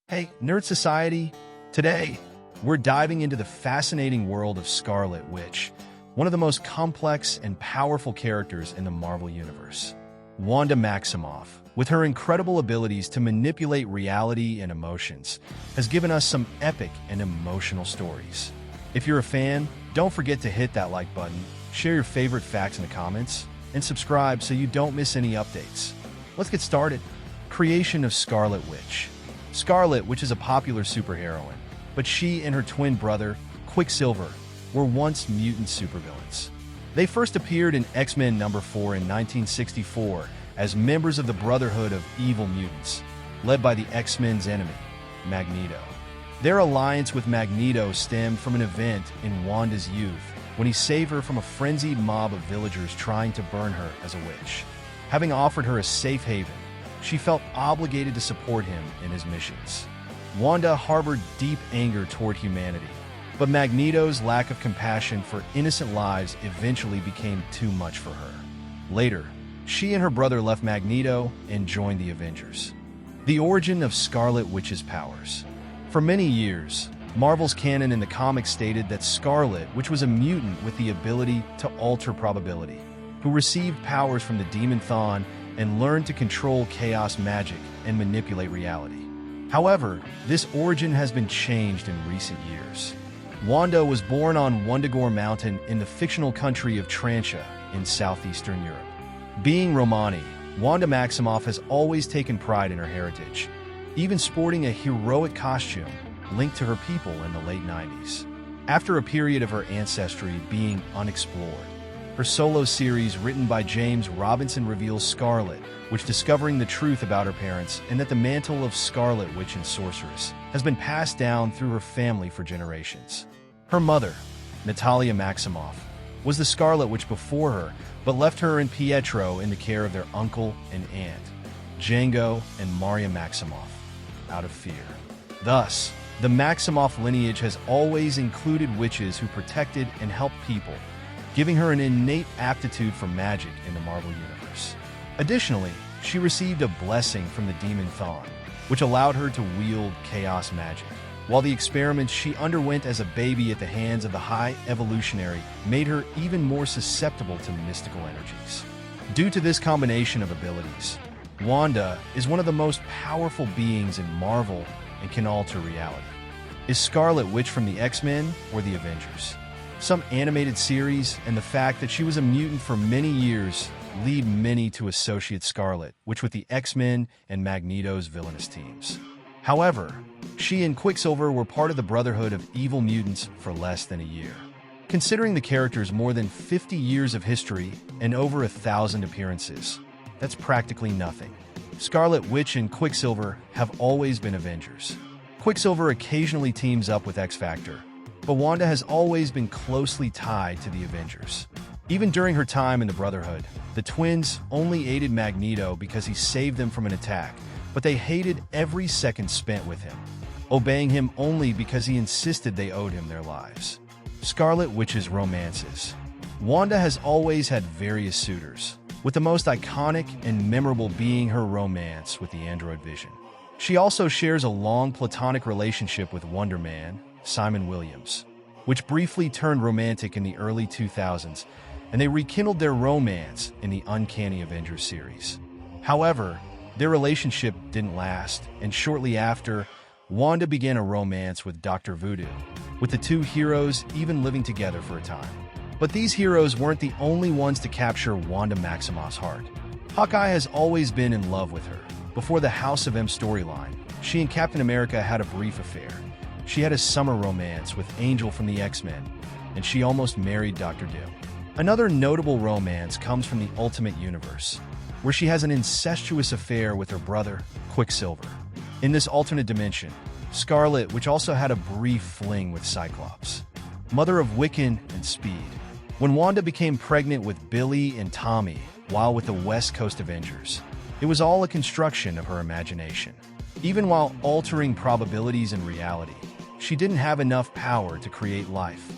Hey, Nerd Society! Today, we're diving into the fascinating world of Scarlet Witch, one of the most complex and powerful characters in the Marvel Universe. Wanda Maximoff, with her incredible abilities to manipulate reality and emotions, has given us some epic and emotional stories. If you're a fan, don't forget to hit that like button, share your favorite facts in the comments, and subscribe so you don't miss any updates. Let's get started. Creation of Scarlet Witch. Scarlet Witch is a popular superheroine, but she and her twin brother, Quicksilver, were once mutant supervillains. They first appeared in X-Men #4 in 1964 as members of the Brotherhood of Evil Mutants, led by the X-Men's enemy, Magneto. Their alliance with Magneto stemmed from an event in Wanda's youth when he saved her from a frenzied mob of villagers trying to burn her as a witch. Having offered her a safe haven, she felt obligated to support him in his missions. Wanda harbored deep anger toward humanity, but Magneto's lack of compassion for innocent lives eventually became too much for her. Later, she and her brother left Magneto and joined the Avengers. The origin of Scarlet Witch's powers. For many years, Marvel's canon in the comics stated that Scarlet Witch was a mutant with the ability to alter probability, who received powers from the demon Chthon and learned to control chaos magic and manipulate reality. However, this origin has been changed in recent years. Wanda was born on Wundagore Mountain in the fictional country of Trantia in southeastern Europe. Being Romani, Wanda Maximoff has always taken pride in her heritage, even sporting a heroic costume linked to her people in the late 90s. After a period of her ancestry being unexplored, her solo series written by James Robinson reveals Scarlet Witch discovering the truth about her parents and that the mantle of Scarlet Witch and Sorceress has been passed down through her family for generations. Her mother, Natalia Maximoff, was the Scarlet Witch before her, but left her and Pietro in the care of their uncle and aunt, Django and Maria Maximoff, out of fear. Thus, the Maximoff lineage has always included witches who protected and helped people, giving her an innate aptitude for magic in the Marvel Universe. Additionally, she received a blessing from the demon Chthon, which allowed her to wield chaos magic, while the experiments she underwent as a baby at the hands of the High Evolutionary made her even more susceptible to mystical energies. Due to this combination of abilities, Wanda is one of the most powerful beings in Marvel and can alter reality. Is Scarlet Witch from the X-Men or the Avengers? Some animated series and the fact that she was a mutant for many years lead many to associate Scarlet Witch with the X-Men and Magneto's villainous teams. However, she and Quicksilver were part of the Brotherhood of Evil Mutants for less than a year. Considering the character's more than 50 years of history and over 1,000 appearances, that's practically nothing. Scarlet Witch and Quicksilver have always been Avengers. Quicksilver occasionally teams up with X-Factor, but Wanda has always been closely tied to the Avengers. Even during her time in the Brotherhood, the twins only aided Magneto because he saved them from an attack, but they hated every second spent with him, obeying him only because he insisted they owed him their lives. Scarlet Witch's romances. Wanda has always had various suitors, with the most iconic and memorable being her romance with the android Vision. She also shares a long platonic relationship with Wonder Man, Simon Williams, which briefly turned romantic in the early 2000s, and they rekindled their romance in the Uncanny Avengers series. However, their relationship didn't last, and shortly after, Wanda began a romance with Dr. Voodoo, with the two heroes even living together for a time. But these heroes weren't the only ones to capture Wanda Maximoff's heart. Hawkeye has always been in love with her. Before the House of M storyline, she and Captain America had a brief affair. She had a summer romance with Angel from the X-Men, and she almost married Dr. Doom. Another notable romance comes from the Ultimate Universe, where she has an incestuous affair with her brother, Quicksilver. In this alternate dimension, Scarlet Witch also had a brief fling with Cyclops, mother of Wiccan and Speed. When Wanda became pregnant with Billy and Tommy while with the West Coast Avengers, it was all a construction of her imagination. Even while altering probabilities in reality, she didn't have enough power to create life.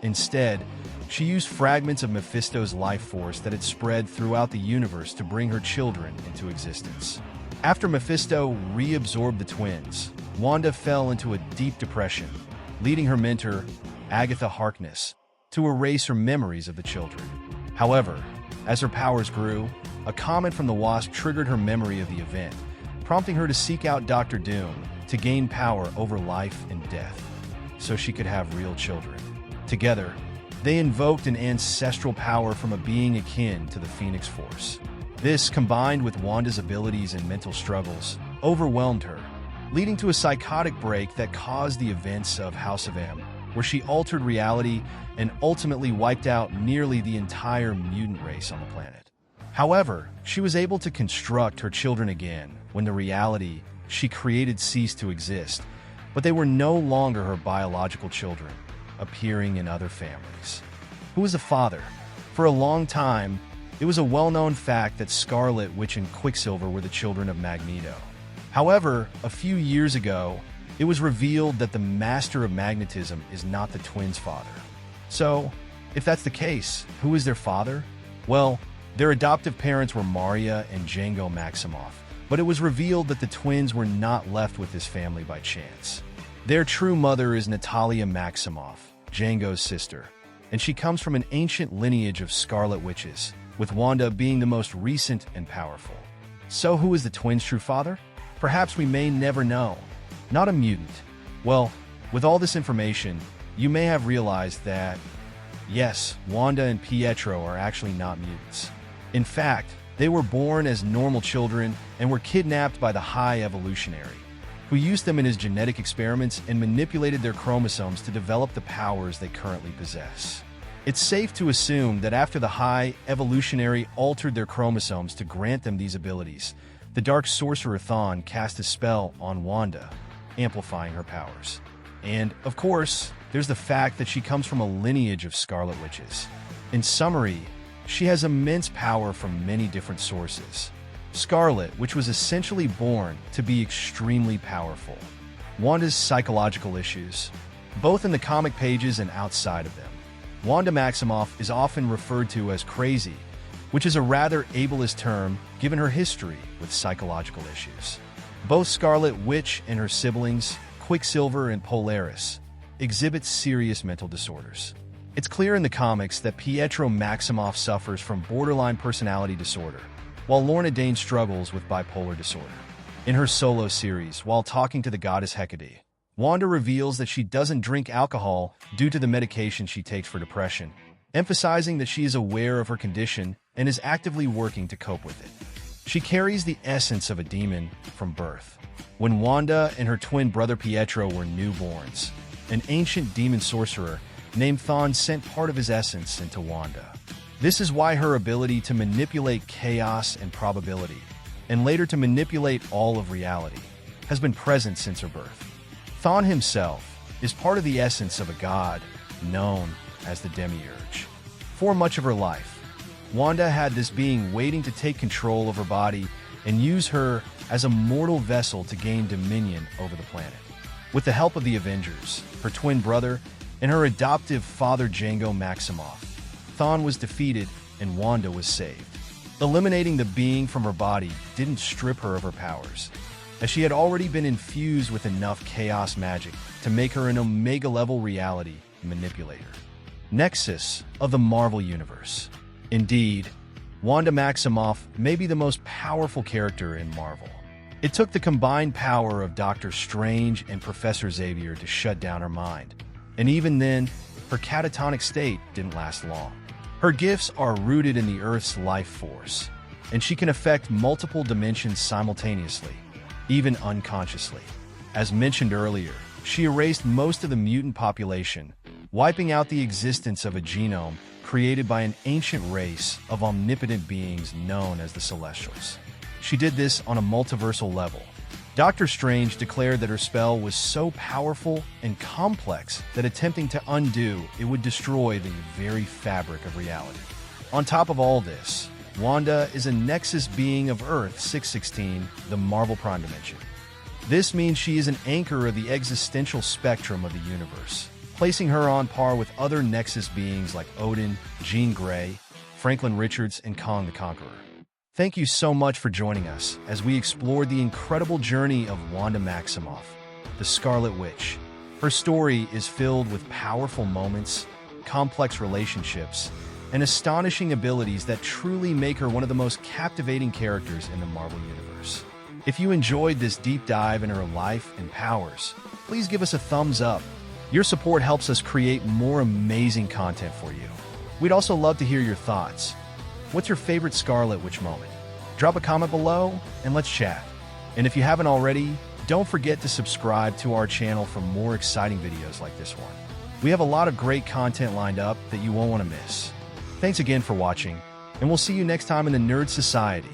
Instead, she used fragments of Mephisto's life force that had spread throughout the universe to bring her children into existence. After Mephisto reabsorbed the twins, Wanda fell into a deep depression, leading her mentor, Agatha Harkness, to erase her memories of the children. However, as her powers grew, a comment from the Wasp triggered her memory of the event, prompting her to seek out Dr. Doom to gain power over life and death, so she could have real children. Together, they invoked an ancestral power from a being akin to the Phoenix Force. This, combined with Wanda's abilities and mental struggles, overwhelmed her, leading to a psychotic break that caused the events of House of M, where she altered reality and ultimately wiped out nearly the entire mutant race on the planet. However, she was able to construct her children again when the reality she created ceased to exist, but they were no longer her biological children, appearing in other families. Who was the father? For a long time, it was a well-known fact that Scarlet Witch and Quicksilver were the children of Magneto. However, a few years ago, it was revealed that the Master of Magnetism is not the twins' father. So, if that's the case, who is their father? Well, their adoptive parents were Maria and Wanda Maximoff, but it was revealed that the twins were not left with this family by chance. Their true mother is Natalia Maximoff, Django's sister, and she comes from an ancient lineage of Scarlet Witches, with Wanda being the most recent and powerful. So who is the twins' true father? Perhaps we may never know. Not a mutant. Well, with all this information, you may have realized that, yes, Wanda and Pietro are actually not mutants. In fact, they were born as normal children and were kidnapped by the High Evolutionary, who used them in his genetic experiments and manipulated their chromosomes to develop the powers they currently possess. It's safe to assume that after the High Evolutionary altered their chromosomes to grant them these abilities, the Dark Sorcerer Chthon cast a spell on Wanda, amplifying her powers. And, of course, there's the fact that she comes from a lineage of Scarlet Witches. In summary, she has immense power from many different sources. Scarlet, which was essentially born to be extremely powerful. Wanda's psychological issues, both in the comic pages and outside of them. Wanda Maximoff is often referred to as crazy, which is a rather ableist term given her history with psychological issues. Both Scarlet Witch and her siblings, Quicksilver and Polaris, exhibit serious mental disorders. It's clear in the comics that Pietro Maximoff suffers from borderline personality disorder, while Lorna Dane struggles with bipolar disorder. In her solo series, while talking to the goddess Hecate, Wanda reveals that she doesn't drink alcohol due to the medication she takes for depression, emphasizing that she is aware of her condition and is actively working to cope with it. She carries the essence of a demon from birth. When Wanda and her twin brother Pietro were newborns, an ancient demon sorcerer named Chthon sent part of his essence into Wanda. This is why her ability to manipulate chaos and probability, and later to manipulate all of reality, has been present since her birth. Chthon himself is part of the essence of a god known as the Demiurge. For much of her life, Wanda had this being waiting to take control of her body and use her as a mortal vessel to gain dominion over the planet. With the help of the Avengers, her twin brother, and her adoptive father Wanda Maximoff, Chthon was defeated and Wanda was saved. Eliminating the being from her body didn't strip her of her powers, as she had already been infused with enough chaos magic to make her an Omega-level reality manipulator. Nexus of the Marvel Universe. Indeed, Wanda Maximoff may be the most powerful character in Marvel. It took the combined power of Doctor Strange and Professor Xavier to shut down her mind, and even then, her catatonic state didn't last long. Her gifts are rooted in the Earth's life force, and she can affect multiple dimensions simultaneously, even unconsciously. As mentioned earlier, she erased most of the mutant population, wiping out the existence of a genome created by an ancient race of omnipotent beings known as the Celestials. She did this on a multiversal level. Doctor Strange declared that her spell was so powerful and complex that attempting to undo it would destroy the very fabric of reality. On top of all this, Wanda is a Nexus Being of Earth 616, the Marvel Prime Dimension. This means she is an anchor of the existential spectrum of the universe, placing her on par with other Nexus beings like Odin, Jean Grey, Franklin Richards, and Kong the Conqueror. Thank you so much for joining us as we explored the incredible journey of Wanda Maximoff. the Scarlet Witch. Her story is filled with powerful moments, complex relationships, and astonishing abilities that truly make her one of the most captivating characters in the Marvel Universe. If you enjoyed this deep dive into her life and powers, please give us a thumbs up. Your support helps us create more amazing content for you. We'd also love to hear your thoughts. What's your favorite Scarlet Witch moment? Drop a comment below and let's chat. And if you haven't already, don't forget to subscribe to our channel for more exciting videos like this one. We have a lot of great content lined up that you won't want to miss. Thanks again for watching, and we'll see you next time in the Nerd Society.